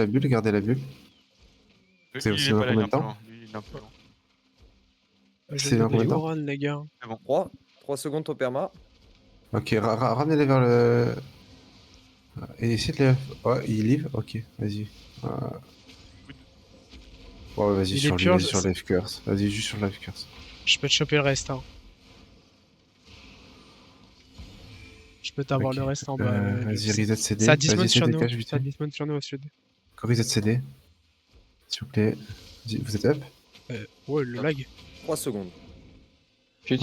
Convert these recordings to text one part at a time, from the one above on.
La bulle, gardez la bulle. C'est Lui, aussi il est dans pas là, il est combien un de peu temps? loin. Lui, il est un peu loin. C'est dans combien de temps? Run, les gars. C'est bon. 3 secondes au perma. Ok, ramenez-les vers le... Et essayez de les... Ouais, il live. Ok, vas-y. Ouais, vas-y Il est sur lui, pur, vas-y sur Life Curse. Vas-y juste sur Life Curse. Je peux te choper le reste, hein. Je peux t'avoir Ok. le reste en bas. Vas-y, reset CD. Ça Vas-y, dismount sur CD, nous. cache vite Ça fait. dismount sur nous au sud. Reset CD. S'il vous plaît. Vous êtes up? Ouais, le lag. 3 secondes. Sud.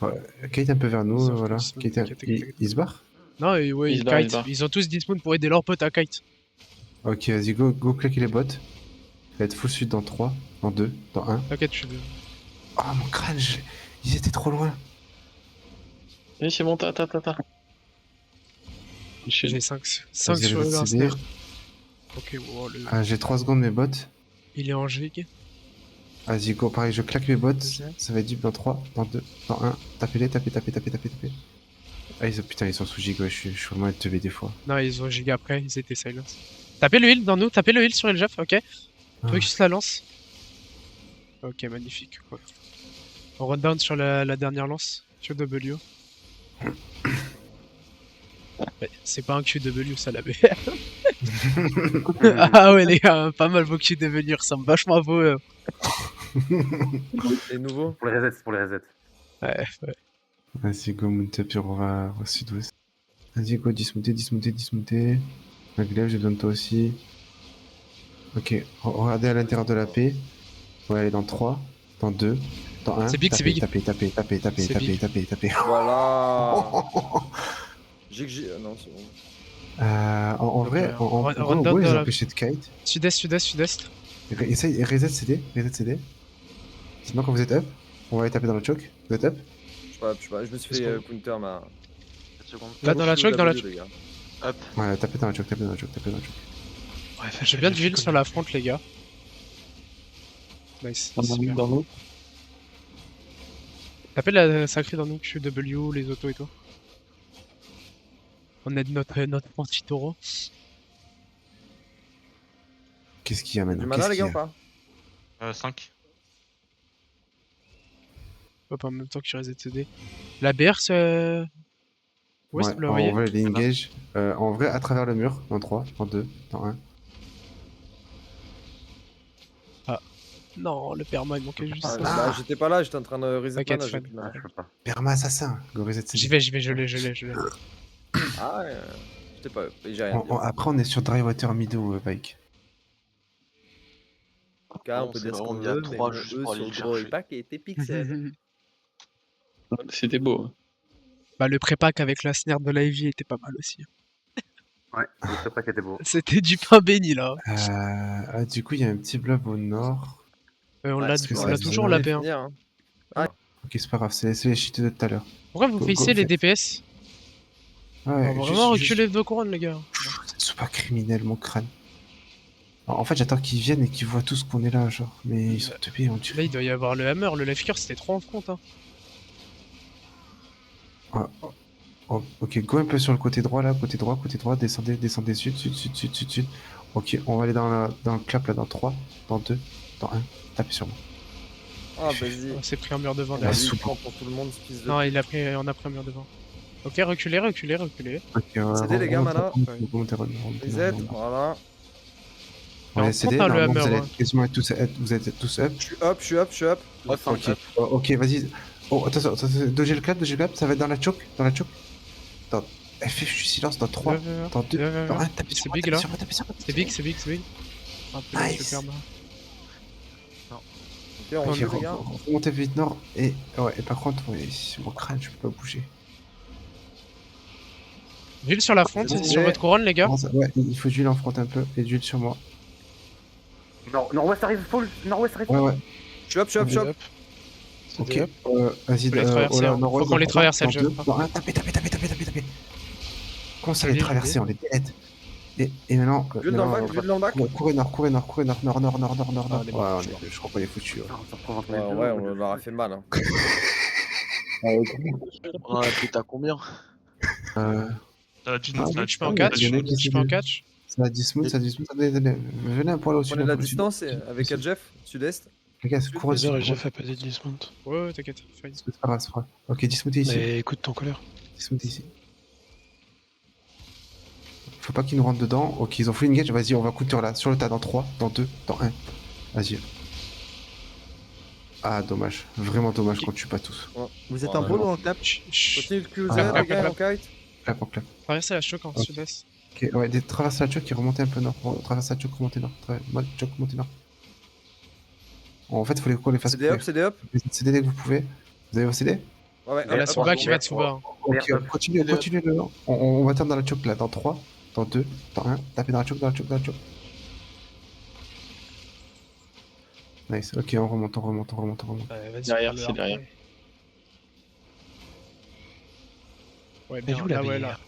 Ouais. Kate un peu vers nous, Sauf voilà. que dismount, Kate, il se barre? Non, et ouais, Il se barre, il se Kite. barre. Ils ont tous dismount pour aider leur pote à Kite. Ok, vas-y, go claquer les bottes. Ça va être full sud dans 3, dans 2, dans 1. T'inquiète, je suis de... Ah, mon crâne, ils étaient trop loin. Oui, c'est bon, ta. J'ai 5 Vas-y, sur reset le CD. snare. Ok, wow, Ah, j'ai 3 secondes mes bottes. il est en gig. Vas-y, go, pareil, je claque mes bottes. Deuxième. Ça va être deep dans 3, dans 2, dans 1. Tapez-les, tapez. Ah, putain, ils sont sous giga, je suis vraiment teubé des fois. Non, ils ont gig après, ils étaient silence. Tapez le heal dans nous, tapez le heal sur le Jeff, ok. Focus la lance. Ok, magnifique. Ouais. On run down sur la dernière lance. QW. Ouais, c'est pas un QW, ça la BR. Ah ouais, les gars, pas mal vos QW, ils ressemblent vachement à vos. Les nouveaux. Pour les resets, c'est pour les resets. Ouais. Vas-y, go, mount up, on va au sud-ouest. Vas-y, go, dismonter. Maglev, j'ai besoin de toi aussi. Ok, regardez à l'intérieur de la paix. On va aller dans 3, dans 2, dans 1. C'est big, c'est big. Tapez. C'est big. Voilà. Non, c'est bon. En vrai, Donc, en run gros, down les dans la- empêcher de kite. Sud-est. Essaye, reset CD. Sinon, quand vous êtes up, on va aller taper dans le choke. Vous êtes up? Je sais pas, je me suis fait counter ma. 7 secondes. Là, dans la choke, dans la les gars. Hop. Ouais, tapez dans le choke. Ouais, j'ai bien du heal sur la front, les gars. Nice. Super. Dans nous. Tapez la sacrée dans nous, QW, les autos et tout. On aide notre anti-taureau. Qu'est-ce qu'il y a maintenant? Du mana, les gars, ou pas? 5. Hop, en même temps que je reset CD. La BR, c'est... Ouest, vous la En voyez? vrai, les engage. En vrai, à travers le mur, dans 3, dans 2, dans 1. Non, le perma, il manquait juste ça. Bah, j'étais pas là, j'étais en train de reset T'inquiète, mana, j'ai Fred. plus de mana. Je peux pas. Perma assassin, go reset CD. J'y vais, je l'ai. Ah, j'étais pas. J'ai rien dit. Après, on est sur Drywater Meadow, Bike. On peut dire ce qu'on veut, mais mon E sur le gros pack était pixel. C'était beau. Bah, le pré-pack avec la snare de l'Ivy était pas mal aussi. Ouais, je sais pas qui était beau. C'était du pain béni, là. Du coup, il y a un petit blob au nord. On Ouais, l'a parce que on ça l'a se toujours, voit. la P1. Finir, hein. Ok, c'est pas grave, c'est les cheats de tout à l'heure. Pourquoi vous Go, faisiez go, les DPS? Ouais, On va vraiment reculer vos couronnes, les gars. C'est pas criminel, mon crâne. Alors, en fait, j'attends qu'ils viennent et qu'ils voient tous qu'on est là, genre. Mais ils sont teubés, on tue. Là, il doit y avoir le hammer, le life curse, c'était trop en front, hein. Ok, go un peu sur le côté droit, là, côté droit, descendez, sud. Ok, on va aller dans le clap, là, dans 3, dans 2, dans 1. Tapez sur moi. Ah, vas-y. On s'est pris un mur devant, On là. a Ouais, dit soupe. pour tout le monde, ce fils de. Non, on a pris un mur devant. Ok, reculez. Ok, CD, les gars, mana. Remontez, Reset, voilà. Ouais, on CD, prend le normalement, hammer, vous allez ouais. quasiment être tous up. Vous êtes tous up. Je suis up. Ok, ok, vas-y. Oh, attention, dodgez le clap, ça va être dans la choke. Dans FF, je suis silence, dans 3, dans 2, dans 1, tapez sur moi, big, là. tapez sur moi. C'est big. Un peu Nice. de perma. Ok, on Ok, remonte, les gars. remontez vite nord et par contre, mon crâne, je peux pas bouger. D'huile sur la front, C'est sur bon. votre couronne, les gars. Ouais, il faut d'huile en front un peu et d'huile sur moi. Nord-ouest arrive full. Nord-ouest arrive. Ouais. Je suis up. Ok. Vas-y, Faut les traverser, hein. nord-ouest, Faut qu'on les dans traverse, trois, le dans jeu. deux, dans un, tapez. Comment ça les Joli, traverser, on les dead. Et maintenant, Vue dans le bac. courez nord, nord. on est Ouais, mort. je crois qu'on est foutu. Ouais, on leur a fait mal. Hein. On en a pété à combien Euh, T'as la Ah, Gino, Je peux en catch. Ça dismount, ça dismount. Venez un poil au-dessus. Prenez de un la peu au-dessus. distance avec Adjef, sud-est. Les gars, c'est court au-dessus. Razor et Jeff a pas dit dismount. Ouais, t'inquiète, fine. C'est pas grave, c'est pas grave. Ok, dismountez ici. Mais écoute ton colère. Dismountez ici. Faut pas qu'ils nous rentrent dedans. Ok, ils ont full engage. Vas-y, on va couture là. Sur le tas, dans 3, dans 2, dans 1. Vas-y. Ah, dommage. Vraiment dommage qu'on tue pas tous. Vous êtes un peu en clap. Continuez de closer, Ah, les gars, en kite. Clap, on clap. Traversez la choc en Ok. sud-est. Ok, ouais, traverse la choc et remontez un peu nord. Traverse la choc, remontez nord. Choc, remontez nord. En fait, il faut qu'on les fasse CD up, courir. CD up. Vous CD dès que vous pouvez. Vous avez vos CD? Ouais, Il y a Tsuba qui va Tsuba. Hein. Ok, continuez le long. On va turn dans la choc là. Dans 3, dans 2, dans 1. Tapez dans la choc, dans la choc, dans la choc. Nice. Ok, on remonte. Vas-y, Derrière, prends-le, c'est derrière. Ouais, Mais bien, où là, la ouais, BR? là.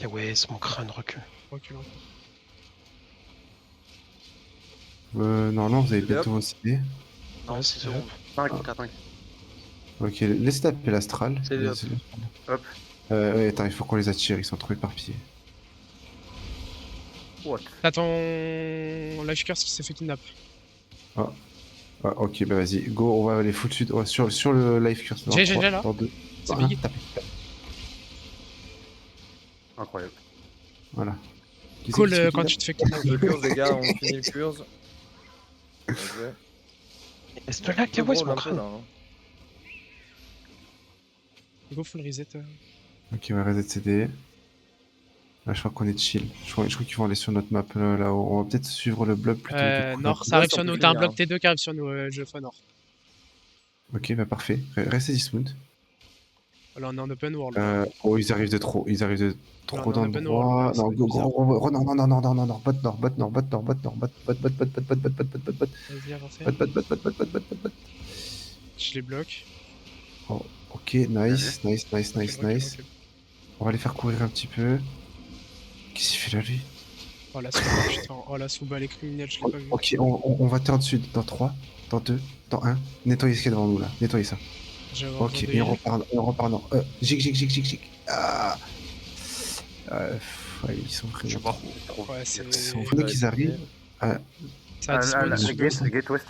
Ah ouais, c'est mon crâne recule. Recule. Normalement, vous avez CD bientôt vos CD. Non, Ouais, 6 c'est secondes. 5, 4, 5. Ok, laissez taper l'astral. C'est le hop. Hop. Ouais, attends, il faut qu'on les attire, ils sont trop éparpillés. What? T'as ton life curse qui s'est fait kidnap. Ah, ok, bah vas-y, go, on va aller foutre sud. Ouais, sur le life curse. Dans J'ai 3, là. dans 2, C'est dans 1, big. tapez. Incroyable. Voilà. Qui c'est Cool qui se fait quand kidnap tu te fais kidnap. Le curse, les gars, on finit le curse. Est-ce que là, Kawa, c'est mon crâne? Go full reset. Ok, on va reset CD. Là, je crois qu'on est chill. Je crois qu'ils vont aller sur notre map là-haut. On va peut-être suivre le bloc plutôt que de Nord, courir. ça arrive on sur peut nous. T'as un finir, bloc T2 qui arrive sur nous, je fais nord. Ok, bah parfait. Restez dismount. Là, on est en open world. Oh, ils arrivent de trop. Ils arrivent de trop Non, on a pas d'endroits. Noir, ça Non, va être go, bizarre. non, bot, Vas-y, avancez. bot. Je les bloque. Oh, ok, nice. Recule. On va les faire courir un petit peu. Qu'est-ce qu'il fait là, lui? Oh la Suba, putain. Oh la Suba, les criminels, je l'ai pas vu. Ok, on va turn sud. Dans 3, dans 2, dans 1. Nettoyez ce qu'il y a devant nous, là. Nettoyez ça. J'ai Ok, et on repart nord. Jig. Ah. Ouais, ils sont Je suis vraiment mort. Ouais, c'est. Ils sont venus qu'ils arrivent. Ça a disparu dessus. Gate ouest.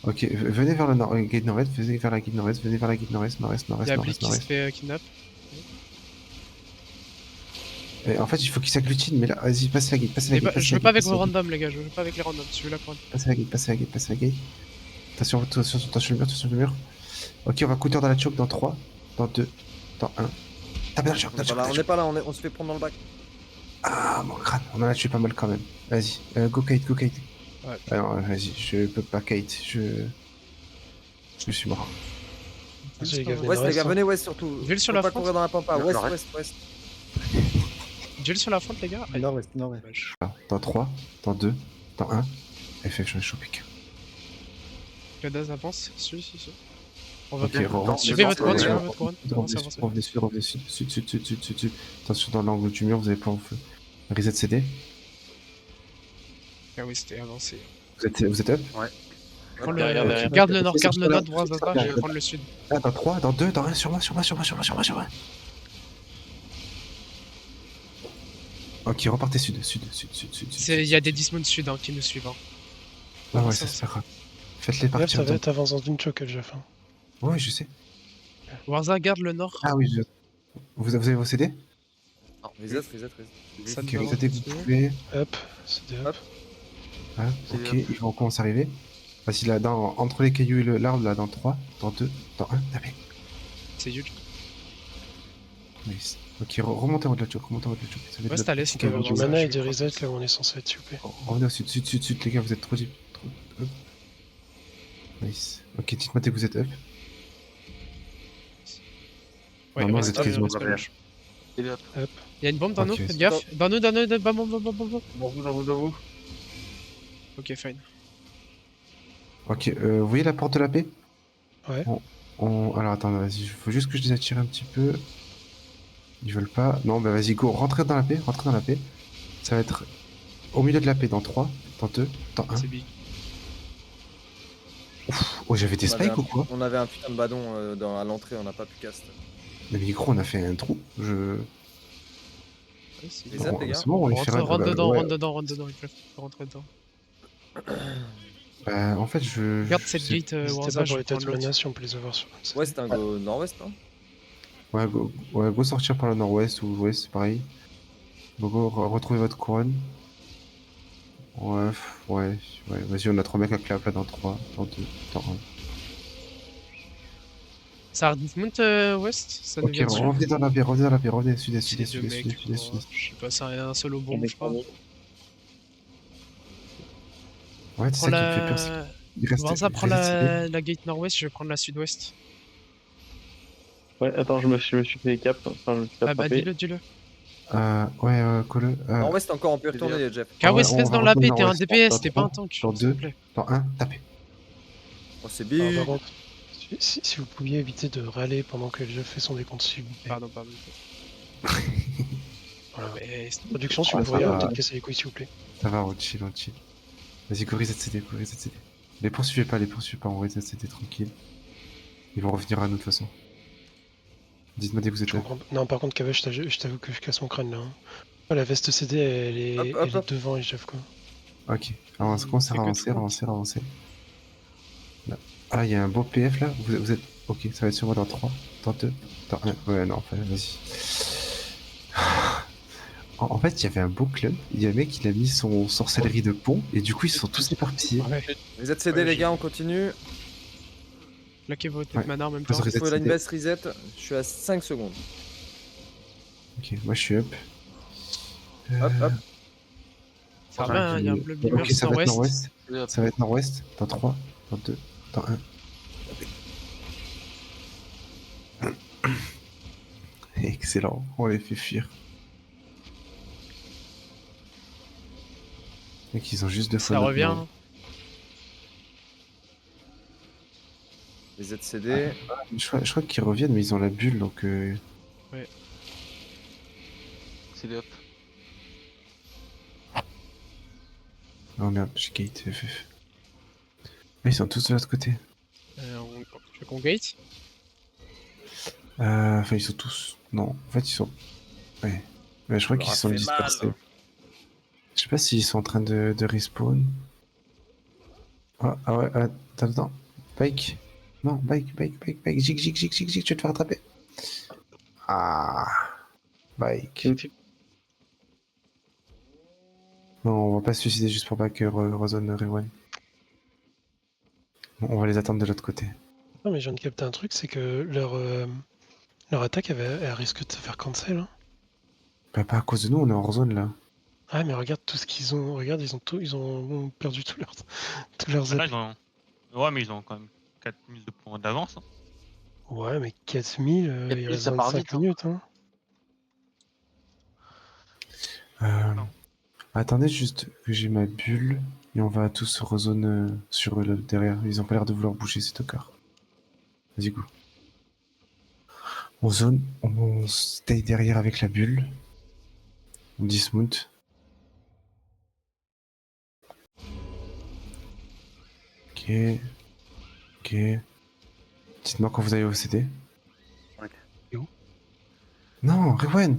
Ok, venez vers le nord, gate nord-est, venez vers la gate nord-est, nord-est. Il y a Blitz qui se fait kidnap. Et en fait, il faut qu'ils s'agglutinent, mais là, vas-y, passez la gate, Je veux pas avec vos randoms, les gars. Je veux pas avec les randoms. Suivez la couronne. Passez la gate. Attention le mur. Ok, on va couture dans la choke dans 3, dans 2, dans 1. Tapez dans la choke, On n'est pas là, on se fait prendre dans le bac. Ah, mon crâne, on en a tué pas mal quand même. Vas-y, go Kate. Ouais. Alors, vas-y, je peux pas Kate, je suis mort. Vas-y, les gars, West, les gars, venez West surtout. Duel sur Faut la pas front. courir dans la pampa. Le West. Duel sur la front, les gars. Nord-ouest. Dommage. Dans 3, dans 2, dans 1. FF, j'en ai chopé qu'un. Kadaz avance. Si. On va Ok, bien. Suivez votre couronne, Avancez. Revenez sud. Attention dans l'angle du mur, vous avez pas en feu. Reset CD. Ah oui, c'était avancé. Vous êtes up? Prends Derrière. Garde le nord, C'est sur la- droit, Zaza, je vais prendre le sud. Ah, dans 3, dans 2, dans 1, sur moi. Ok, repartez sud. Il y a des dismounts sud hein, qui nous suivent. Hein. Ah ouais, ça c'est pas grave. Faites-les Bref, partir. ça va être avance dans une choke, Jeff. Ouais, je sais. Warza, garde le nord. Ah oui, vous avez vos CD? Reset. Ça Ok, nous vous êtes avance. vous pouvez. Hop, c'est hop. Ah, CD ok, ils vont commencer à arriver. Vas-y, là, entre les cailloux et l'arbre, là, dans 3, dans 2, dans 1, tapez. C'est huge. Nice. Ok, remontez en haut de la choke, Ça va Reste à l'est, petit on va caillou. Du avancer. mana et des reset là où on est censé être, s'il vous plaît. Revenez au sud, les gars, vous êtes trop deep. Hop. Nice. Ok, dites-moi dès que vous êtes up. Ouais, Normalement, reste vous êtes quasiment reste bien. gauche. CD up. Il y a une bombe dans nous, Ok, faites gaffe. Dans nous, bombe. Dans vous. Ok, fine. Ok, vous voyez la porte de la paix? Ouais. Alors attends, vas-y, il faut juste que je les attire un petit peu. Ils veulent pas. Non, bah vas-y, go, rentrez dans la paix. Ça va être au milieu de la paix, dans 3, dans 2, dans 1. C'est big. Oh, j'avais des spikes ou quoi? On avait un putain de badon à l'entrée, on n'a pas pu cast. Le micro, on a fait un trou. Ouais, c'est Les bon. aides, les gars. C'est bon, on les fait Rentre, rentre bah, dedans, ouais. rentre dedans, il faut rentrer dedans. Bah, en fait, je. Regarde je cette sais- gate N'hésitez Warza, pas je pour vais les têtes prendre l'autre. mana si on peut les avoir sur. Ouest, un go nord-ouest, non? Ouais, go sortir par le nord-ouest ou l'ouest, c'est pareil. Go, retrouvez votre couronne. Ouais, ouais. Vas-y, on a 3 mecs à clap là dans 3, dans 2, dans 1. Ça redismount West? Ça nous Ok, vient dessus? revenez dans la baie, revenez, sud-est, C'est sud-est, deux sud-est, mecs, sud-est, oh, sud-est. je sais pas, c'est un solo bomb, je crois. Ouais, c'est Prends ça qui me fait peur, c'est la... qu'il reste. Warza, prends il reste CD. la gate nord-ouest, je vais prendre la sud-ouest. Ouais, attends, je me suis fait cap. Enfin, je me suis fait Ah bah attraper. dis-le. Ouais, colle. Nord-ouest, encore, on peut y retourner, Jeff. Ouais, K-West, on reste va dans la retourner baie, t'es un nord-ouest. DPS, Dans t'es pas un 3, tank, dans s'il vous 2, plaît. dans 1, tapez. Oh, c'est Alors, big. par contre, si vous pouviez éviter de râler pendant que Jeff fait son décompte, s'il vous plaît. Pardon. Voilà. Mais Production, si Ah, vous ça pourriez va. arrêter de casser les couilles, s'il vous plaît. Ça va, on chill. Vas-y, go reset CD. Les poursuivez pas, on reset CD tranquille. Ils vont revenir à nous de toute façon. Dites-moi dès que vous êtes Je là. comprends. Non, par contre, Kava, je t'avoue que je casse mon crâne là. Hein. Ah, la veste CD, elle Hop. est devant et Jeff quoi. Ok, avance, commencez à C'est que avancer. Là. Ah, il y a un beau PF là. Vous êtes. Ok, ça va être sur moi dans 3, dans 2, dans 1. Ouais, non, enfin, vas-y. En fait, il y avait un beau club. Il y a un mec, il a mis son sorcellerie de pont. Et du coup, ils sont tous éparpillés. Ouais, Les aides CD, Ouais, les je- gars, on continue. plaquez vos têtes Ouais. mana en même Faut temps. se reset Il faut une CD. best reset. Je suis à 5 secondes. Ok, moi je suis up. Hop. Ça revient, hein, il y a un bleu beamer Ok, ça va être nord-ouest. nord-ouest. Ça va être nord-ouest. Dans 3, dans 2, dans 1. Excellent, on les fait fuir. Mec, ils ont juste 2 fois Ça notre revient. nombre. Hein. Les aides CD. Je crois qu'ils reviennent, mais ils ont la bulle, donc... C'est les hop. Oh merde, j'ai gate. Mais ils sont tous de l'autre côté. Tu veux qu'on gate? Enfin, ils sont tous... Non, en fait, ils sont... Ouais. Mais je crois Ça qu'ils leur a sont fait dispersés. mal. Je sais pas s'ils sont en train de respawn. Ah ouais, attends. Bike. Non, bike. Jig, tu vas te faire attraper. Ah. Bike. Non, on va pas se suicider juste pour pas que Rozone rewind. Bon, on va les attendre de l'autre côté. Non, mais je viens de capter un truc, c'est que leur attaque, elle risque de se faire cancel. Hein. Bah, pas à cause de nous, on est hors zone là. Ah, mais regarde tout ce qu'ils ont. Regarde, ils ont perdu tous leurs Là, attaques. Ouais, mais ils ont quand même 4000 de points d'avance. Hein. Ouais, mais 4000, il 4000, reste ça part 25 vite, hein. minutes. Hein. Non. Attendez juste que j'ai ma bulle et on va tous rezone sur eux là, derrière. Ils ont pas l'air de vouloir bouger ces tocards. Vas-y, go. On zone, on stay derrière avec la bulle. On dismount. Ok. Dites-moi quand vous allez au CD. Ok. Et où? Non, Rewen.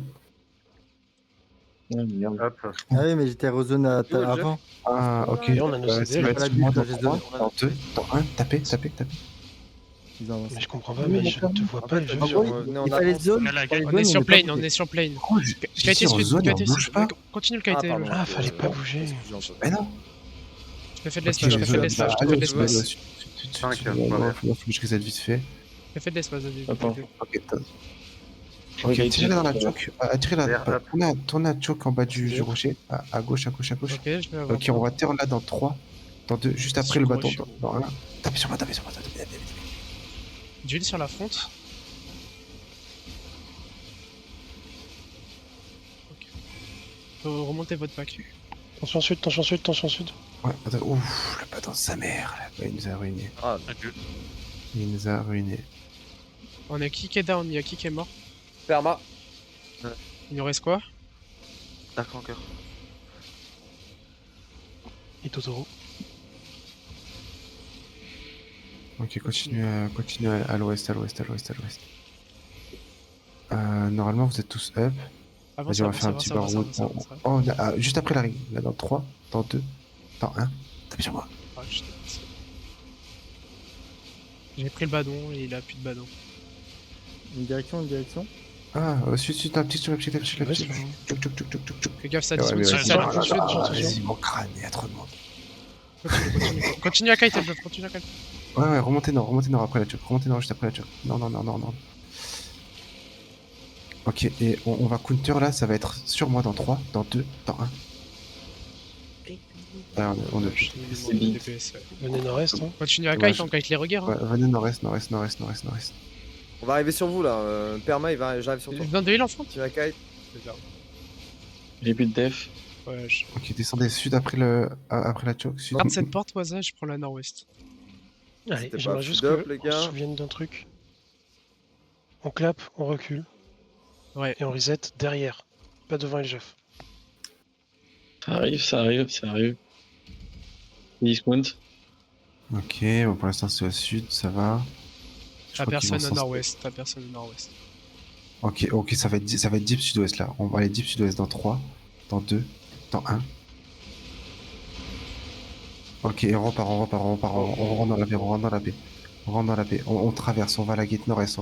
Hop. Ah oui, mais j'étais rezone avant. Ah, ok. Et on a nos CD, ça va là. être La sur bulle moi quand dans j'ai 3, zoné. dans 2, dans 1. Tapez. Ils ont avancé. Mais je comprends pas, mais je ne te vois pas, les fait, jeux. Il fallait zone. Là, la fallait gueule. On est sur plane, pas on bougé. est sur plane. Oh, j'ai dit en zone, on bouge pas. Continue le Ah, KT. pardon. Ah, fallait pas bouger. Mais non. Je te fais de Ok, l'espace, je te fais de zone. l'espace, je te Allez, fais de vas-y, l'espace. Cinq, faut que je reset vite fait. Je te fais de l'espace, vas-y. Attends. Ok, tirez dans la choke. Attirez Derrière, la. hop. Tournez à choke en bas du Derrière. rocher. À gauche. Ok, je vais avoir. Ok, on va turn là dans 3. Dans 2, juste après Sur le quoi, bâton. je suis Dans 1. Tapez sur moi. D'huile sur la fonte. Ok. Faut remonter votre pack. Tension sud. Ouais, attends. Ouf, le bâton de sa mère. Là. Il nous a ruiné. Ah, Adieu. On a qui est down, il y a qui est mort. Perma. Il nous reste quoi? Dark Rancor. Et Totoro. Ok, continue à l'ouest. Normalement, vous êtes tous up. Avance, Vas-y, on va avance, faire un avance, petit avance, bar avance, avance, avance. Oh, juste après la ring. Là, dans 3, dans 2, dans 1. Tapez sur moi. Ah, je t'ai passé. J'ai pris le badon et il a plus de badon. Une direction, une direction. Ah, sud, un petit sud, un petit, un petit, un petit. Ouais, Tchouk, tchouk, tchouk, tchouk, tchouk, tchouk. Fais gaffe, ça Ah ouais, mais dismount, vas-y, ça vas-y, dismount. Vas-y, mon crâne, il y a trop de monde. Continue à kite, Elbeuf, continue à kite. Ouais, remontez nord après la choc. Remontez nord juste après la choc. Non. Ok, et on va counter là, ça va être sur moi dans 3, dans 2, dans 1. Ah, on est Je plus. te demande de DPS, ouais. Venez nord-est, hein. Continue à Ouais, kite, on kite les regards. Ouais, Hein. venez nord-est. On va arriver sur vous là. Perma, j'arrive sur toi. Donne de heal en front. Tu vas kite. J'ai plus de def. Ouais, Ok, descendez sud après la choc. Sud. Garde cette porte, Waza, je prends la nord-ouest. Allez, C'était j'aimerais pas juste feed up, que les on gars. se souvienne d'un truc. On clap, on recule, Ouais. et on reset derrière. Pas devant le Jeff. Ça arrive. Dismount. Ok, bon, pour l'instant c'est au sud, ça va. Je T'as crois qu'ils personne vont au s'en- nord-ouest, t'as personne au nord-ouest. Ok, ça va être deep sud-ouest là. On va aller deep sud-ouest dans 3, dans 2, dans 1. Ok, on repart, on rentre dans la paix, on rentre dans la paix. On traverse, on va à la gate nord-est,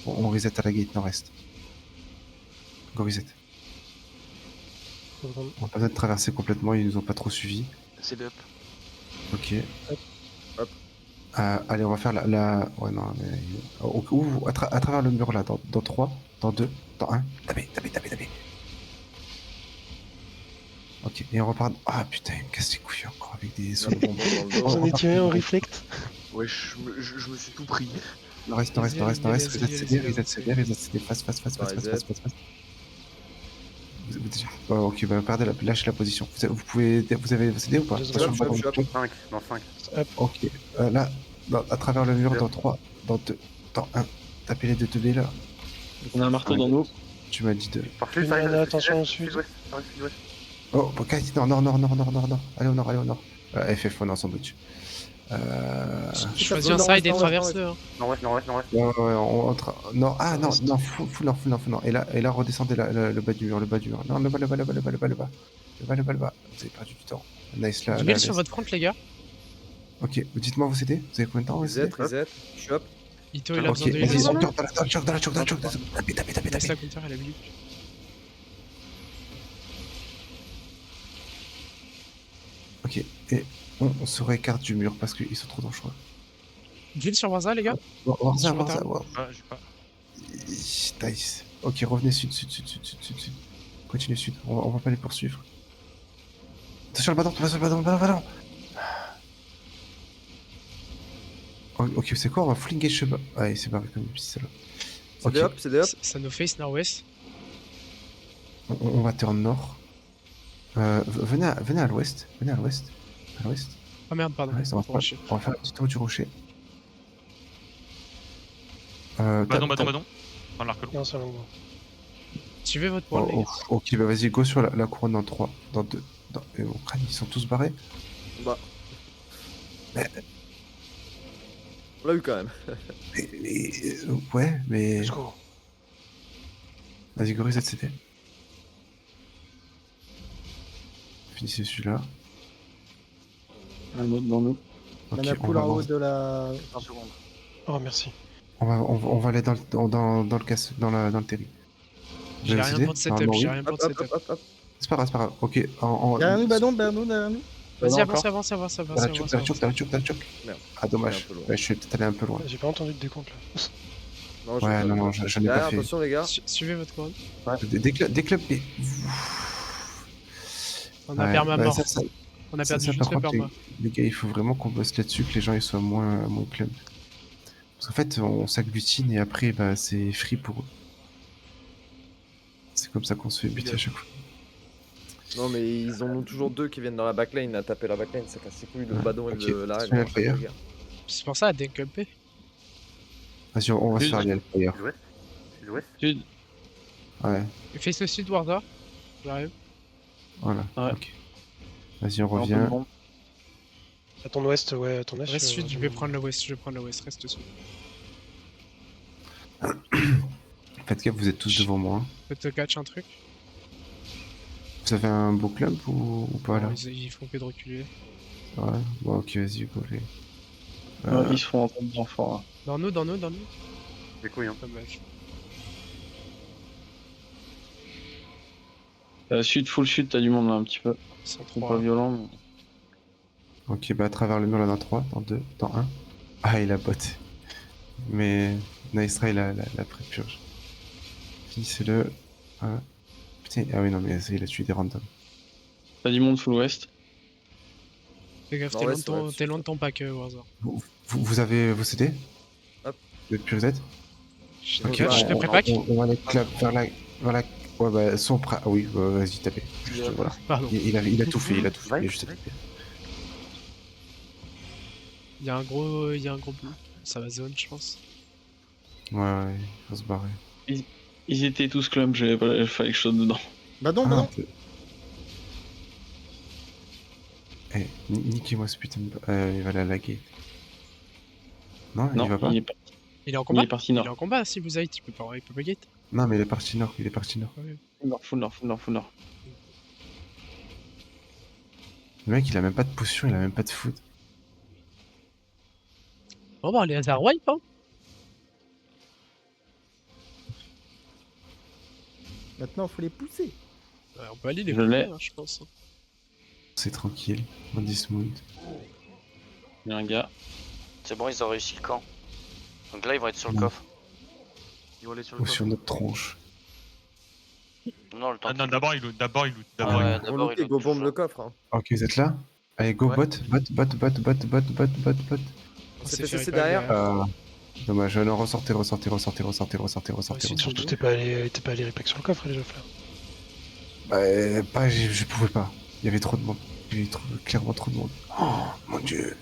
On reset à la gate nord-est. Go reset. On n'a pas besoin de traverser complètement, ils nous ont pas trop suivis. C'est up. Ok. Hop. Allez, on va faire la... Ouais, non, mais... à travers le mur là, dans 3, dans 2, dans 1. Tapez. Ok, et on repart... Ah putain, il me casse les couilles encore avec des sous. Vous en étiez en reflect. Ouais, je me suis tout pris. Reste, Vas-y, reset CD, face. Reset. Ok, bah lâchez la position. Vous avez CD ou pas? Je Attention, suis bâton. 5, dans 5. Ok, là, à travers le mur, dans 3, dans 2, dans 1. Tapez les 2 B là. On a un marteau dans nous. Tu m'as dit 2. Par Une mana, attention au sud. Sud-ouest. Oh, Kite, nord. Allez au nord. FF, on est en sandwich. Choisis un side et traverse-le. Hein. Nord-ouest. Non, full nord. Et là, redescendez le bas du mur. Non, le bas. Vous avez perdu du temps. Nice là. Du heal sur votre front, les gars. Ok, dites-moi vous CD. Vous avez combien de temps? Reset. Je suis up. Ito, il a Ok, besoin de heal. vas-y, on tire dans la choc. Tapez. Laisse la counter, elle a vu. Ok, et on se réécarte du mur parce qu'ils sont trop dangereux. Du heal sur Waza, les gars. Warza. Ah, j'ai pas. Nice. Ok, revenez sud. Continuez sud, on va pas les poursuivre. Attention le ballon. Ok, c'est quoi? On va flinguer chemin. Ah, il s'est barré comme une petite salope. C'est des up. Ça nous face nord-ouest. On va turn nord. Venez à l'ouest. Ah merde, pardon. On va faire un petit tour du rocher. Badon. Dans l'arc long. Non, c'est long. Suivez votre point, les gars. Ok, bah vas-y, go sur la couronne dans 3, dans 2. Et au crâne, ils sont tous barrés. Bah. On l'a eu quand même. Ouais, mais... Let's go. Vas-y, go reset CT. Finissez celui-là. Un autre dans nous. Il Ok, y en a on poule va en haut avancer. de la. 1 seconde. Oh, merci. On va aller dans le casse, dans le terri. Vous J'ai avez rien décidé? pour de setup, Normalement, j'ai oui. rien pour de setup. Hop. C'est pas grave. Ok, Derrière nous, Badon, derrière nous. Vas-y, encore. avance. T'as la choc. Merde. Ah, dommage. Un peu loin. Ouais, je suis peut-être allé un peu loin. J'ai pas entendu de décompte là. Non, Ouais, non, je n'ai pas fait. Attention les gars. Suivez votre couronne. Des clubs. On a perma mort. On a Ça, perdu par juste le contre, perma. les gars, il faut vraiment qu'on bosse là-dessus, que les gens ils soient moins club. Parce qu'en fait, on s'agglutine et après, bah, c'est free pour eux. C'est comme ça qu'on se fait buter à chaque fois. Non mais ils en ont toujours 2 qui viennent dans la backline à taper la backline, ça casse les couilles, le Ouais, badon et ok. le la Sur la player. C'est pour ça, à décumper. Vas-y, on va se faire aller player. Sud-ouest. Sud. Ouais, Face le sud, Warda. J'arrive. voilà. Ouais. Ok. Vas-y, on Un peu de revient. monde. À ton ouest, ouais, à ton est. Reste sud, je vais prendre le west, reste sud. Faites gaffe, vous êtes tous devant moi. Hein. Peut te catch un truc. Vous avez un beau club ou pas là? Non, ils font que de reculer. Ouais, bon ok, vas-y, go les. Ouais, ils se font entendre bien fort. Hein. Dans nous. Des couilles, hein. Dommage. Sud, full sud, t'as du monde là un petit peu. Ils sont Ils sont pas 3. violents. Mais... Ok, bah à travers le mur là dans 3, dans 2, dans 1. Ah, il a bot. Mais Naistra il a pré-purge. Finissez-le. Ah. Putain, ah oui, non, mais il a tué des randoms. T'as du monde full ouest. Fais gaffe, Nord-ouest, t'es loin de ton pack, Warzone. Vous avez vos CD? Hop. Vous êtes plus vous êtes? Ok, Je te pré-pack. on va les clap vers la. Ouais, bah, son prêt. Ah oui, vas-y, tapez. Juste, voilà. Pardon. Il a tout fait, il a tout fait. Il a juste à taper. Il y a un gros blue. Ça va zone, je pense. Ouais, il faut se barrer. Ils étaient tous clump, il fallait que je saute dedans. Badon, Ah, badon. Eh, niquez-moi ce putain de. Il va la laguer. Non, Non, il va pas. il est parti. Il est en combat. Il est parti Il nord. est en combat si vous avez, il peut pas gate. Non, mais il est parti nord, il est parti nord. Full nord. Le mec, il a même pas de potion, il a même pas de food. Bon bah les hasards wipe hein. Maintenant, faut les pousser. Ouais, on peut aller les Je l'ai. hein, je pense. C'est tranquille, on dit smooth. Il y a un gars. C'est bon, ils ont réussi le camp. Donc là, ils vont être sur le Non. coffre. Ils vont aller sur le Ou sur notre tronche. Non, le temps. Ah non, d'abord il loot. D'abord il loot. Ah D'abord il ouais, loot. On d'abord, loot ils et go lootent bombe toujours. le coffre. Hein. Ok, vous êtes là? Allez, go Ouais. bot. On s'est s'est fait fait CC repack derrière. Dommage, non, ressortez. Ensuite, Surtout, t'es pas allé repack sur le coffre déjà, frère. Pas, je pouvais pas. Il y avait trop de monde. Il y avait clairement trop de monde. Oh, mon dieu.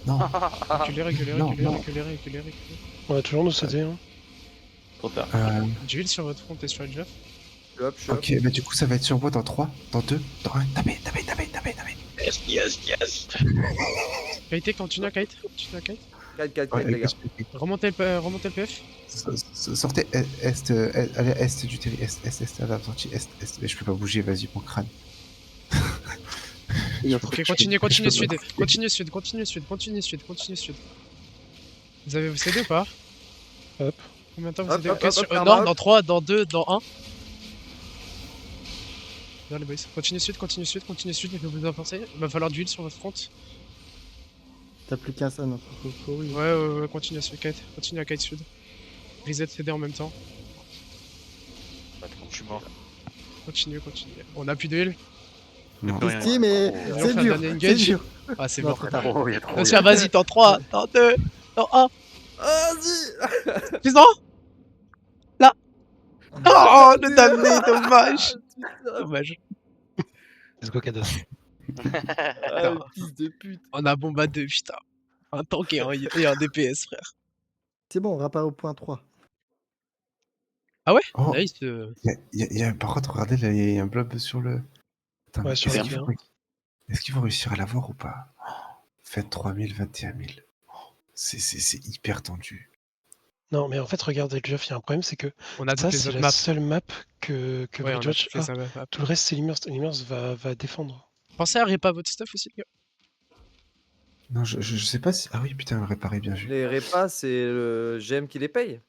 Non. Reculez. Non. On va toujours nous céder, hein. Trop tard. D'huile sur votre front et sur le Jeff. Je suis hop. Ok, bah du coup, ça va être sur moi dans 3, dans 2, dans 1. Tapez. Yes. Kite, continue à kite. 4 Ouais, les gars. Remontez le PF. Sortez est, allez est du terri, est, à la sortie, est. Mais je peux pas bouger, vas-y, mon crâne. Ok, continue sud. Continue sud. Vous avez vous CD ou pas? Hop. Combien de temps vous Hop, avez hop, Ok, hop, sur... hop, non, Karma, dans hop. 3, dans 2, dans 1. Bien les boys. Continue sud, et que vous en pensez. Il va falloir d'huile sur votre front. T'as plus qu'un ça, non. Faut courir. Ouais, continue à sud, kite. Continue à kite sud. Reset CD en même temps. Je suis mort. Continue. On a plus d'huile. Non. Plus rien. Si, mais On va c'est faire dur. un dernier C'est engage. dur. Ah, c'est Non, mort. trop tard. Oh, il y a trop. Attention, vas-y, dans 3, dans 2, dans 1. Vas-y. Plus dans là. Oh, le damné, dommage. Let's go, Kados. Ah, le fils de pute. On a bomba 2, putain. Un tank et un DPS, frère. C'est bon, on rappelle au point 3. Oh, Nice. par contre, regardez, là, il y a un blob sur le. Attends, Ouais, mais sur est-ce le qu'ils vont... est-ce qu'ils vont réussir à l'avoir ou pas? Faites 3000, 21 000. C'est hyper tendu. Non, mais en fait, regardez, Jeff, il y a un problème, c'est que On a ça, toutes les c'est autres la maps. seule map que Ouais, on a Bridgewatch toutes les a. autres maps. Tout le reste, c'est Limers. Limers va défendre. Pensez à répa votre stuff aussi, les gars. Non, je sais pas si. Ah oui, putain, réparé, bien vu. Les repas, c'est le GM qui les paye.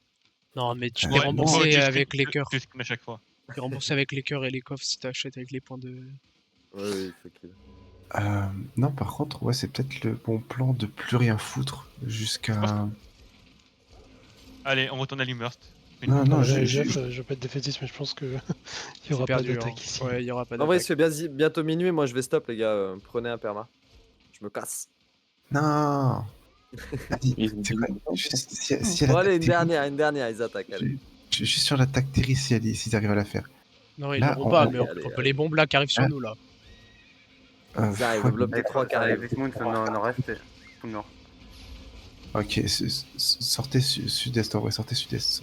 Non, mais tu Ouais, t'es bon, remboursé tu avec screen- les cœurs. tu screen à chaque fois. T'es remboursé avec les cœurs et les coffres si t'achètes avec les points de. Oui, faut qu'il. Non, par contre, ouais, c'est peut-être le bon plan de plus rien foutre jusqu'à. Allez, on retourne à Limurst. Non, non, Jeff, je vais pas être défaitiste, mais je pense que il y aura pas d'attaque ici. Ouais, il y aura pas En vrai, il se d'attaque. fait bientôt minuit. Moi, je vais stop, les gars. Prenez un perma. Je me casse. Non. Vas-y, Ils c'est ont quoi dit- juste, si elle Bon, attaque allez, Terry, une dernière, ils attaquent. Allez. juste sur l'attaque Terry, s'ils arrivent à la faire. Non, ils Là, l'auront pas, on- mais allez, on peut les bombes là qui arrivent sur Ah. nous là. Ils arrivent, ouais, le bloc des 3 qui arrivent. Avec Moon, c'est le nord-est et tout le nord. ok, sortez sud-est, ouais, sortez sud-est.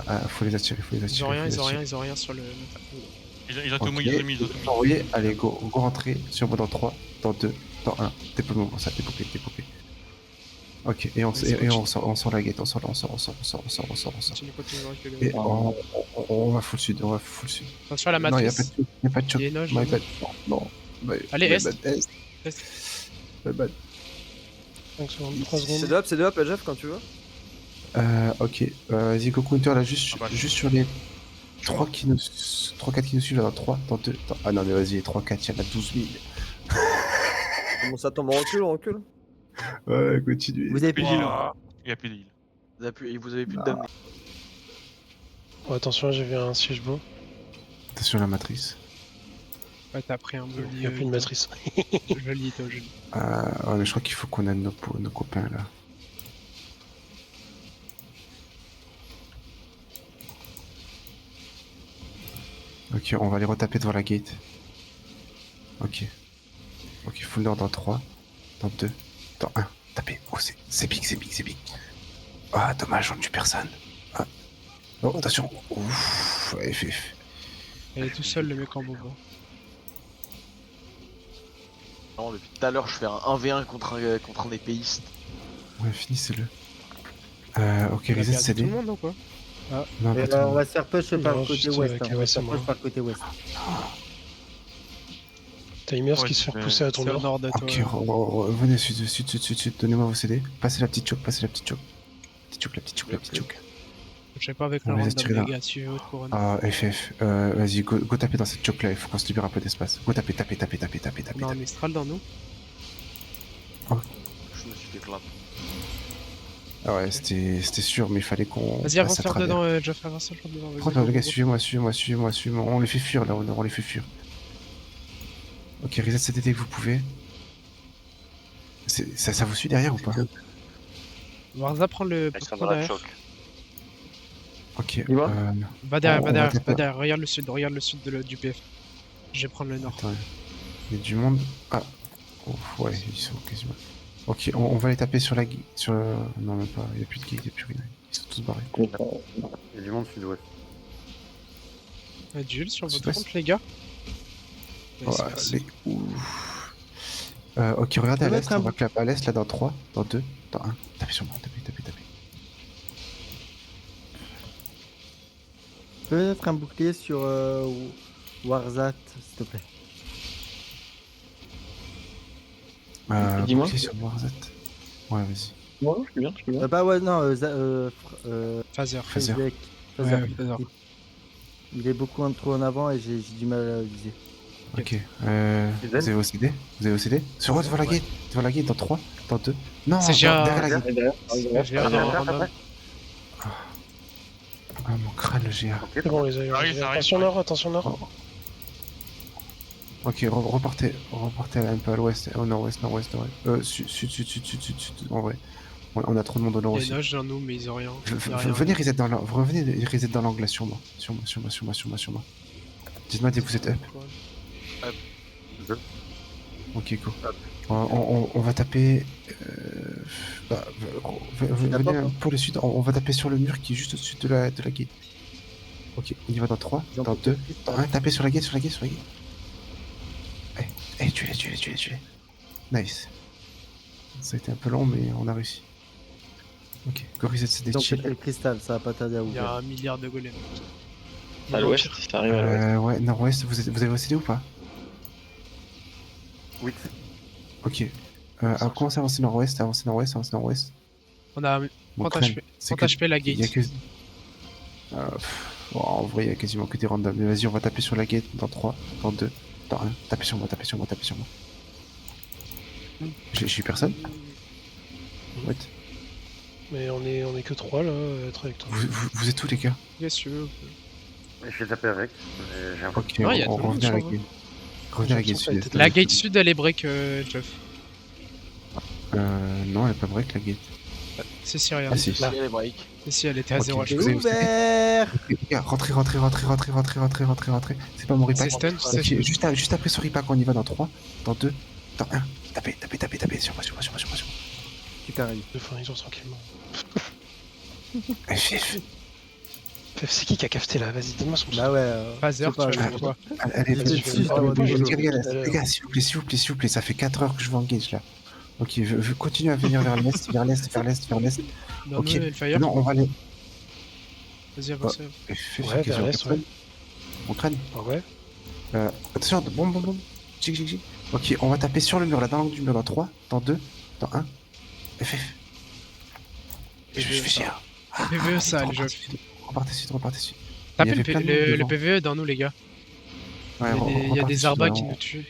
Ah, faut les attirer, Ils ont rien sur le. Ils ont tout Ok, mis, ils ont mis. envoyez, allez, go rentrer sur moi dans 3, dans 2, dans 1. Dépopez-moi ça, dépopez. Ok, et on, Ouais, c'est et bon, on sort la gate, on sort. Continue à reculer. Et on va full sud, on va full sud. Attention à la Non, y'a pas de matrice. choc, y'a pas de choc. Il y a une nage, My là. bad. Non. Allez, My est. bad, est. Est. My bad. 5 secondes, 3 C'est secondes. de up, Jeff, quand tu veux. Ok, vas-y, go counter là, juste Ah bah, sur les 3-4 qui nous suivent là, dans 3, dans 2. Ah non, mais vas-y, 3-4, y'en a 12 000. Comment ça tombe, on recule. Ouais, continue. Vous avez Plus plus d'île. d'île. Il y a plus d'île. Vous avez plus de damnés. Oh, attention, j'ai vu un siège beau. Attention à la matrice. Ouais, t'as pris un joli. Il n'y a plus de matrice. Joli, toi, joli. Ouais, mais je crois qu'il faut qu'on aide nos copains là. Ok, on va les retaper devant la gate. Ok. Ok, full nord dans 3, dans 2, dans 1. Tapez. Oh, c'est big. Ah, dommage, on ne tue personne. Ah. Oh, attention. Ouf, FF. Il est tout seul, le mec en bobo. Non, depuis tout à l'heure, je fais un 1v1 contre un épéiste. Ouais, finissez-le. Ok, Il a reset perdu tout CD. le monde ou quoi? Non, pas Et tout le on monde. va se faire push par Non, le côté juste, ouest. On va ouais, se c'est faire moi. push par le côté ouest. Timers Ouais, qui se fait c'est- repousser à ton C'est au nord. nord de toi. Ok, venez sud, donnez-moi vos CD. Passez la petite choke. Je sais pas avec le On les a random, tirés là. les gars, suivez votre couronne. Ah, FF, vas-y, go taper dans cette choke là, il faut qu'on se libère un peu d'espace. Go taper. On a un Mistral dans nous. Je me suis fait plaindre. Ah ouais, c'était sûr, mais il fallait qu'on. Vas-y, passe avance à vers travers. dedans, Jeff, avance vers dedans. vas-y, Prends, go, les gars, go, go. suivez-moi. On les fait fuir là, on les fait fuir. Ok, reset CD dès que vous pouvez. Ça vous suit derrière ou pas? Warza, prends le Ils sont prends dans la derrière. choc. Ok, Il va Va derrière, On va va derrière, taper. va derrière. Regarde le sud du PF. Je vais prendre le nord. attends, il y a du monde. Ah, oh, ouais, ils sont quasiment. Ok, on va les taper sur la guide. Non, même pas, il n'y a plus de guide, il n'y a plus rien. Ils sont tous barrés. Il y a du monde sud-ouest. Duel sur votre Sud-ouest. front, les gars. Nice, Ouais, merci. ouf. Ok, regardez à Je vais l'est, mettre un on va clap à l'est, là, dans 3, dans 2, dans 1. Tapez sur moi, tapez. Tu peux mettre un bouclier sur Warzat, s'il te plaît. Dis-moi. Bouclier sur Warzat. Ouais, vas-y. Ouais, je suis bien. Bah ouais, non, Phaser. Phaser. Fezek. Ouais, Fezek. Phaser. Il est beaucoup trop en avant et j'ai du mal à le viser. Ok, vous avez vos CD? Sur devant la gate, dans 3, dans 2. Non, C'est derrière la GA. gate. GA dans random. Ah, mon crâne, le GA. Ok, C'est bon, les aïeux. Ça arrive, Attention nord. Oh. Ok, repartez un peu à l'ouest, au nord-ouest. Sud, en vrai. On a trop de monde au nord Il y aussi. a nage dans nous, mais ils ont rien. Il y a rien. Venez reset dans l'angle là, sur moi. Dites-moi dès que vous êtes up. Ok, go. On va taper. Venez un peu le sud, on va taper sur le mur qui est juste au-dessus de la gate. Ok, on y va dans 3, dans 2, dans 1, tapez sur la gate. Tuez-les. Nice. Ça a été un peu long, mais on a réussi. Ok, go reset, c'est des Donc chill. c'était le cristal, ça va pas tarder à Il y a ouvrir. 1 milliard de golems. À l'ouest, ça arrive à l'ouest. Ouais, nord-ouest, vous avez vos CD ou pas? 8. Ok. Commencez à avancer nord-ouest. On a Mon Prends crâne, c'est que HP la il y a gate. que... en vrai, il y a quasiment que des randoms. Mais vas-y, on va taper sur la gate dans 3, dans 2, dans 1. Tapez sur moi. J'ai eu personne? What? Mais on est que 3 là, être avec toi. Vous êtes où, les gars? Yes, tu veux. Je vais taper avec. J'ai un peu. Ok, Ouais, y a tout le monde, revenez à la je gate. Revenez à la gate Ça a été sud-est. La gate sud, elle est break, Jeff. Non, elle est pas break, la gate. Si, regarde. Ah si. Si, les breaks. Si, elle était à Ok. 0 C'est Vous avez- ouvert. Les gars, rentrez. C'est pas mon repack. C'est stun, c'est Ok, juste après sur repack, on y va dans 3, dans 2, dans 1. Tapez. Sur moi. Super Ali. Enfin, ils sont tranquillement. FF. C'est qui a cafeté là? Vas-y, donne-moi son Bah ouais. Phaser, je sais tu pas, vas faire quoi? Allez, Vas-y, les je vais gars, s'il vous plaît, ça fait 4 heures que je vais engager là. Ok, je continue à venir vers l'est, vers l'est, vers l'est, vers l'est. Dans Ok. nous, Hellfire. Non, on va aller. Vas-y, avance. Fais Ouais, vers l'est, ouais. On crâne. Ah ouais. Attention, bon. Chic. Ok, on va taper sur le mur là, dans l'angle du mur, dans 3, dans 2, dans 1. FF. Je fais chier. PVE, ça, les jeux. Repartez suite. Tapez Il y avait plein de monde le devant. PVE dans nous, les gars. Ouais, Il y a repartez des suite, arbas ouais, qui on- nous tuent.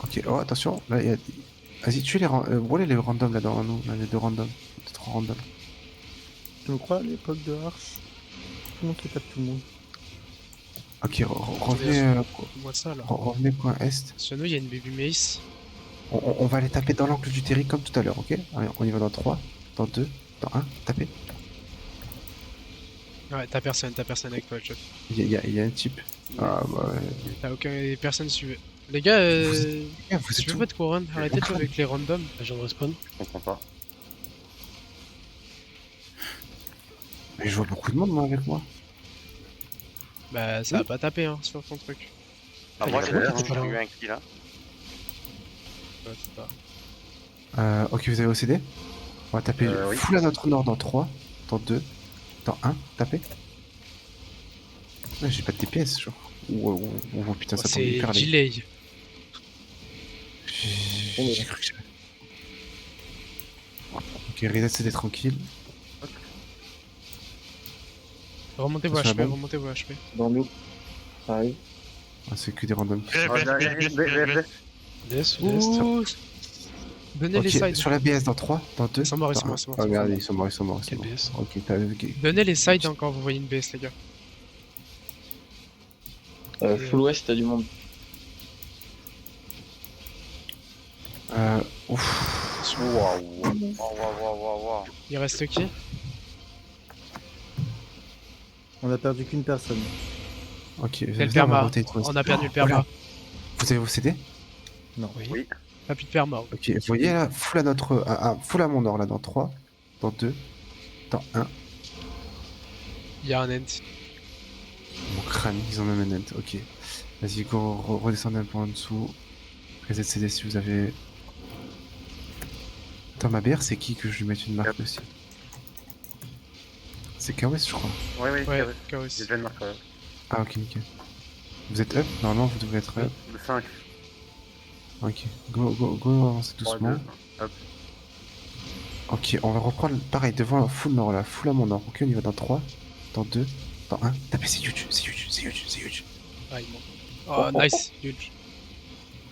Ok, oh attention, là il y a. Vas-y, tue les voilà les randoms là devant nous, là, les 2 randoms. 3 randoms. Tu me crois à l'époque de Ars? Tout le monde qui tape tout le monde. Ok, revenez, Moi ça, là. revenez coin est. Sur nous, il y a une baby mace. On va aller taper dans l'angle du terri comme tout à l'heure, ok? Allez, on y va dans 3, dans 2, dans 1, tapez. Ouais, t'as personne avec toi, chef. Il y a un type. Ah bah ouais. T'as aucun. Personne suivait. Les gars, Vous êtes suivez où? votre couronne. Arrêtez de jouer avec les randoms. Agent de respawn. Je comprends pas. Mais je vois beaucoup de monde moi avec moi. Bah, ça va pas taper, hein, sur ton truc. Ah, Il y moi a j'ai quelqu'un l'air, qui est pas j'ai là. eu un kill là. Ouais, c'est pas. Ok, vous avez OCD? On va taper Oui. full à notre nord dans 3, dans 2, dans 1, tapez. Ouais, j'ai pas de DPS, genre. Oh, putain, ça tombe C'est hyper laid. delay. J'ai cru que j'avais. Ok, reset c'était tranquille. Remontez vos Attention à HP, la bombe. remontez vos HP. Dans nous. Ça arrive. Ah, c'est que des randoms. BS. DS, DS. Ouh. Donnez les Ok, sides. sur la BS dans 3, dans 2. Ils sont morts, ils sont dans morts, un. ils sont morts, Ah ils sont merde, morts. ils sont morts. Quel BS? Ok, ok. Donnez les sides hein, quand vous voyez une BS, les gars. Full West, t'as du monde. Ouf. Waouh. Il reste qui? On a perdu qu'une personne. Ok, C'est le viens, on va perma. roter, toi. On a perdu le Voilà. perma. Vous avez OCD? Non. Oui. Pas plus de perma. Ok, vous voyez là, full à notre. Full à mon nord là, dans 3, dans 2, dans 1. Il y a un ent. Mon crâne, ils ont même un ent, ok. Vas-y, go, redescendez un peu en dessous. Reset CD si vous avez. Attends, ma BR, c'est qui que je lui mette une marque aussi? C'est KOS, je crois. Oui, Ouais, j'ai Chaos. déjà une marque. Ah, ok, nickel. Vous êtes up? Normalement, vous devez être up. Le 5. Ok, go, avancez doucement. Hop. Ok, on va reprendre pareil devant full nord là, full à mon nord. Ok, on y va dans 3, dans 2, dans 1. Tapez, c'est huge. Ah, il manque. Oh, nice. Huge.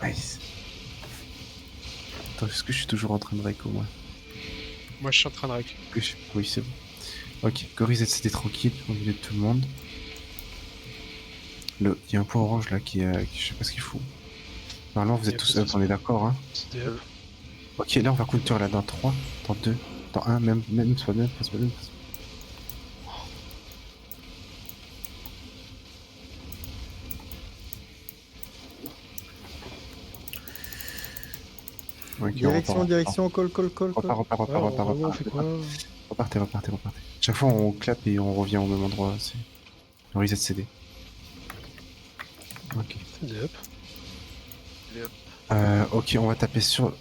Nice. Attends, est-ce que je suis toujours en train de rec au moins? Moi, je suis en train de rec. Oui, c'est bon. Ok, Goris c'était tranquille au milieu de tout le monde. Il y a un point orange là qui je sais pas ce qu'il fout. Normalement, vous Il y êtes a tous pas up, de- on est d'accord, hein? C'était up. Ok, là on va counter là dans 3, dans 2, dans 1, même c'est pas même. Ok, Direction, call. Repart. Ouais, on fait quoi? Repartez. Chaque fois on clappe et on revient au même endroit, c'est le reset CD. Ok. C'était up. Ok, on va taper sur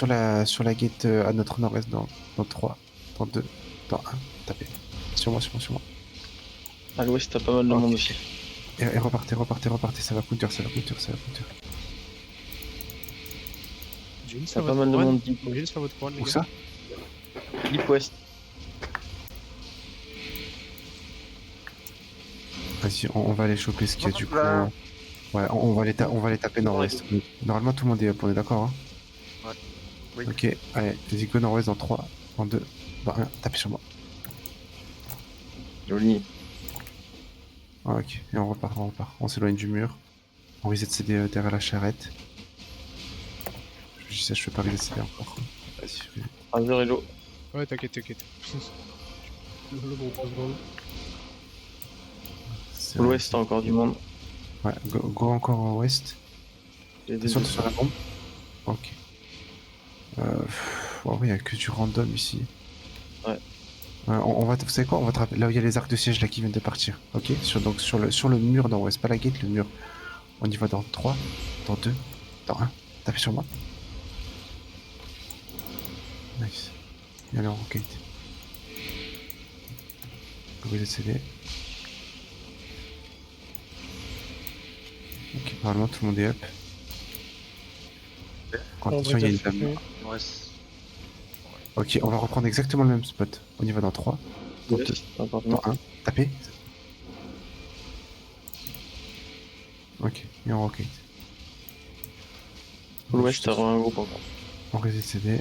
la gate à notre nord-est dans 3, dans 2, dans 1. Tapez. Sur moi. À l'ouest, t'as pas mal de Ok. monde aussi. Et repartez, ça va counter. Jules, T'as pas mal de monde deep. Jules, sur votre couronne, les Où gars. ça? Deep West. Vas-y, on va aller choper ce qu'il y a du coup. Là. Ouais, on va les taper nord-ouest. Normalement tout le monde est up, on est d'accord, hein? Ouais. Oui. Ok, allez, vas-y, go nord-ouest dans 3, dans 2, dans 1, tapez sur moi. Joli. Ah, ok, et on repart. On s'éloigne du mur. On reset CD derrière la charrette. Je dis ça, je fais pas reset CD encore. Vas-y, 1-0 Hello. Ouais, t'inquiète. c'est Full West, t'as encore du monde. Ouais, go encore en ouest. J'ai des Attention sur la bombe. Ok. Ouais, il y a que du random ici. Ouais. On va, vous savez quoi? On va là où il y a les arcs de siège là qui viennent de partir. Ok. Donc sur le mur nord-ouest, pas la gate, le mur. On y va dans 3, dans 2, dans 1. Tapez sur moi. Nice. Et alors, ok. Vous êtes CD. Ok, normalement tout le monde est up. Attention, il y a une dame. Ouais, Ok, on va reprendre exactement le même spot. On y va dans 3, dans 2, dans 1. Tapez. Ok, et on rocket. L'ouest, t'as un groupe encore. On reset CD.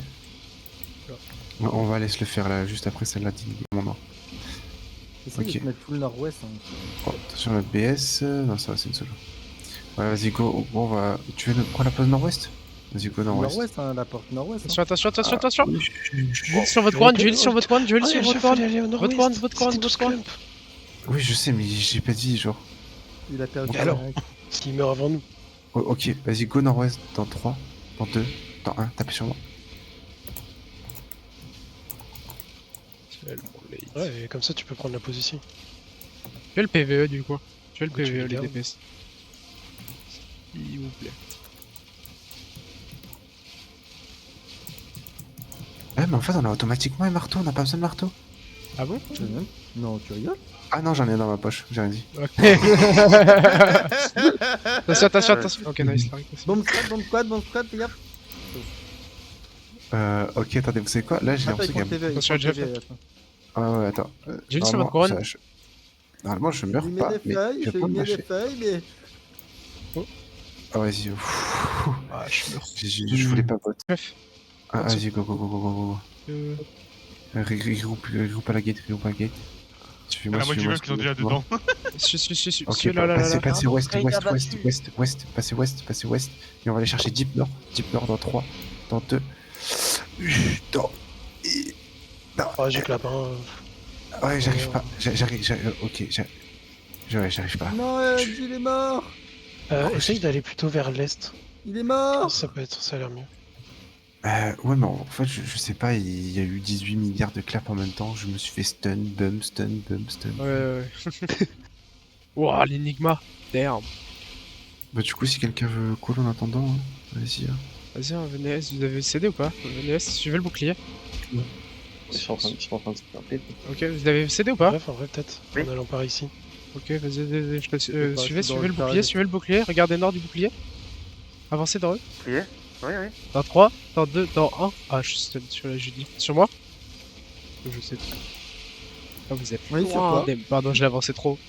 On va aller se le faire là, juste après celle-là, mon nom. Essaye Ok. de te mettre tout le nord-ouest. Hein. Oh, attention notre BS. Non, ça va, c'est une solo. Ouais, vas-y, go. Bon, on va. Tu veux prendre la pause nord-ouest? Vas-y, go nord-ouest. Nord-ouest, hein, la porte nord-ouest. Hein. Attention, attention, attention, attention. Oui, Duel sur votre coin, duel sur votre coin, duel sur votre coin. Votre coin, votre coin, C'était votre tous coin. clump. oui, je sais, mais j'ai pas dit, genre. Il a perdu. Mais alors direct. S'il meurt avant nous. Oh, ok, vas-y, go nord-ouest dans 3, dans 2, dans 1. Tapez sur moi. Ouais, et comme ça tu peux prendre la position. Tu as le PVE du coup. Tu as le Oui, tu PVE, le les gardes. DPS. S'il vous plaît. Ouais, mais en fait, on a automatiquement un marteau, on n'a pas besoin de marteau. Ah bon? Non, tu rigoles? Ah non, j'en ai dans ma poche, j'ai rien dit. Attention, attention, attention. Ok, nice. Bombe squad, fais gaffe. Ok, attendez, vous savez quoi? Là, j'ai Attends, l'impression il qu'il y a. prend PV, il Attention, prend Jeff. PV, attends. Ah ouais, attends. J'ai une sur Normalement, votre couronne. ça, normalement, je meurs Je lui pas, mets des mais feuilles, je je vais lui pas me mets des lâcher. feuilles, mais. Ah, vas-y. Ah, je meurs. Je voulais pas bot. Bref. Ah, vas-y, go, go, go, go, go, go. Regroupe à la gate, regroupe à la gate. Suivez-moi, La moitié suivez-moi. même qui sont déjà suivez-moi. dedans. Suis, Ok, celui-là, là, là, là. passez Pardon, ouest, Craig ouest, a ouest, battu. ouest, ouest, passez ouest, et on va aller chercher Deep Nord dans 3, dans 2, dans... Ah, j'ai clap, hein. Ouais, j'arrive pas, ok, j'arrive pas. Non, il est mort! Essaye d'aller plutôt vers l'est. Il est mort! Ça peut être, ça a l'air mieux. Ouais, mais en fait, je sais pas, il y a eu 18 milliards de claps en même temps, je me suis fait stun, bum, stun, bum, stun. Ouais. Wouah, l'Enigma. Damn. Bah du coup, si quelqu'un veut call en attendant, hein, vas-y. Hein. Vas-y, hein, venez, vous avez cédé ou pas? Venez, suivez le bouclier. Ils sont en train de se taper. Ok, vous avez cédé ou pas? Bref, en vrai, peut-être. Oui. En allant par ici. Ok, vas-y, je te pas, suivez, c'est dans suivez le suivez le bouclier, regardez nord du bouclier. Avancez dans eux. Oui, oui. Dans 3, dans 2, dans 1. Ah, je suis stun sur la Judy. Sur moi? Je sais pas. Ah, vous êtes Oui, sur loin toi. des- Pardon, j'ai avancé trop.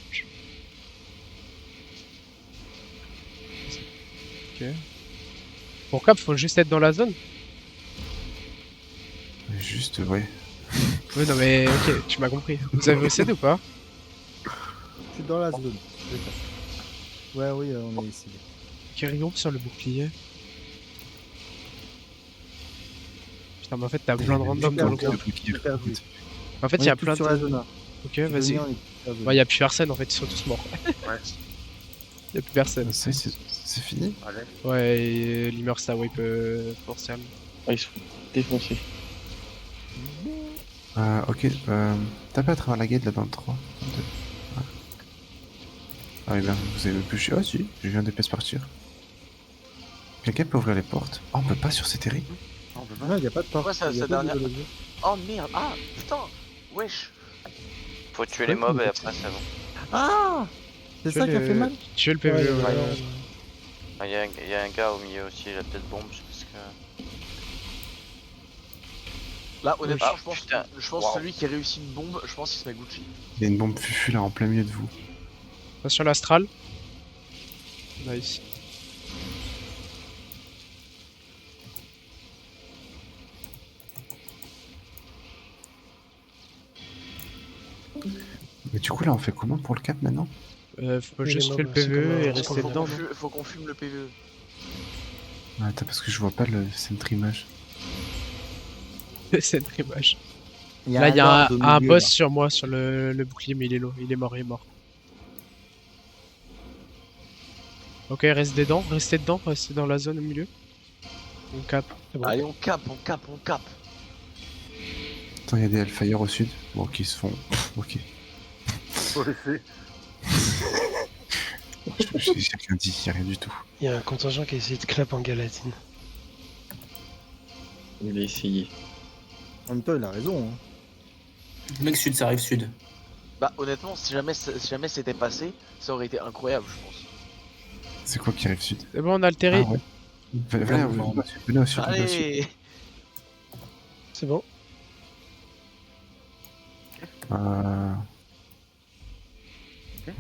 Ok. Pour cap, faut juste être dans la zone. Juste, ouais. Oui, non mais ok, tu m'as compris. Vous avez cédé ou pas? Je suis dans la zone. Ouais, oui, on est ici. Qui regroupe sur le bouclier. Putain, mais en fait, t'as plein de random dans le groupe. J'ai perdu. En fait, On il y est a tous plein sur la de. zone A. Ok, vas-y. On est tous sur la zone. Ouais, y a plus personne en fait, ils sont tous morts. Ouais. Y a plus personne. Ça, c'est fini. Allez. Ouais, et l'Immers ça wipe forcément. Ah, ils se font défoncer. Ok, tapez à travers la gate là dans le 3. Dans le 2. Ouais. Ah oui, merde, vous avez même plus. Ah si, je viens d'épais partir. Quelqu'un peut ouvrir les portes? Oh, on peut pas sur ces terribles. On peut pas. Non, il y a pas de porte. Ouais, ça- Il y a ça pas de dernière- niveau de jeu. Oh merde, ah putain, wesh. Faut tuer les mobs et après c'est bon. Ah! C'est ça qui a fait mal? Tu veux le PV, Ouais, ouais. ouais. Ah, y a un gars au milieu aussi, il a peut-être bombe parce que. Là, honnêtement, Ah, je pense, putain. que Wow. celui qui réussit une bombe, je pense qu'il se met Gucci. Il y a une bombe fufu là en plein milieu de vous. Attention l'astral. Nice. Mais du coup, là, on fait comment pour le cap maintenant? Faut Oui, juste les faire le mobs, c'est comme PVE et un- rester dedans. Faut qu'on fume le PVE. Attends, parce que je vois pas le centre image. C'est une trimage. Il y a Là, il y a lord au un milieu, boss là. sur moi, sur le bouclier, mais il est low. Il est mort, il est mort. Ok, restez dedans, restez dans la zone au milieu. On cap. C'est bon. Allez, on cap, on cap, on cap. Attends, il y a des Hellfire au sud. Bon, qui se font. Ok. Faut laisser. J'ai rien dit, y a rien du tout. Il y a un contingent qui a essayé de clap en Galatine. Il a essayé. En même temps, il a raison. Hein. Mec sud, ça arrive sud. Bah honnêtement, si jamais c'était passé, ça aurait été incroyable, je pense. C'est quoi qui arrive sud? C'est bon, on a altéré. Ah ouais. Venez au sud, venez au sud. Allez. C'est bon.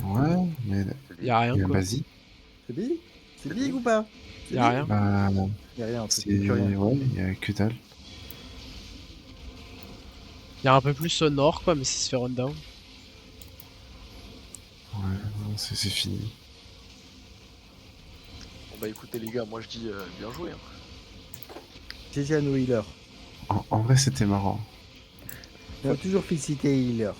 Ouais, mais Y'a rien, quoi. vas-y. C'est big? C'est big ou pas? C'est Y'a big rien. Bah, Y'a rien, en fait. c'est. Plus rien. Ouais, y a que dalle. Y'a un peu plus au nord, quoi, mais ça se fait run down. Ouais, non, c'est fini. Bon bah écoutez les gars, moi je dis bien joué. Hein. GG à nos healers. En vrai, c'était marrant. On va toujours féliciter les healers.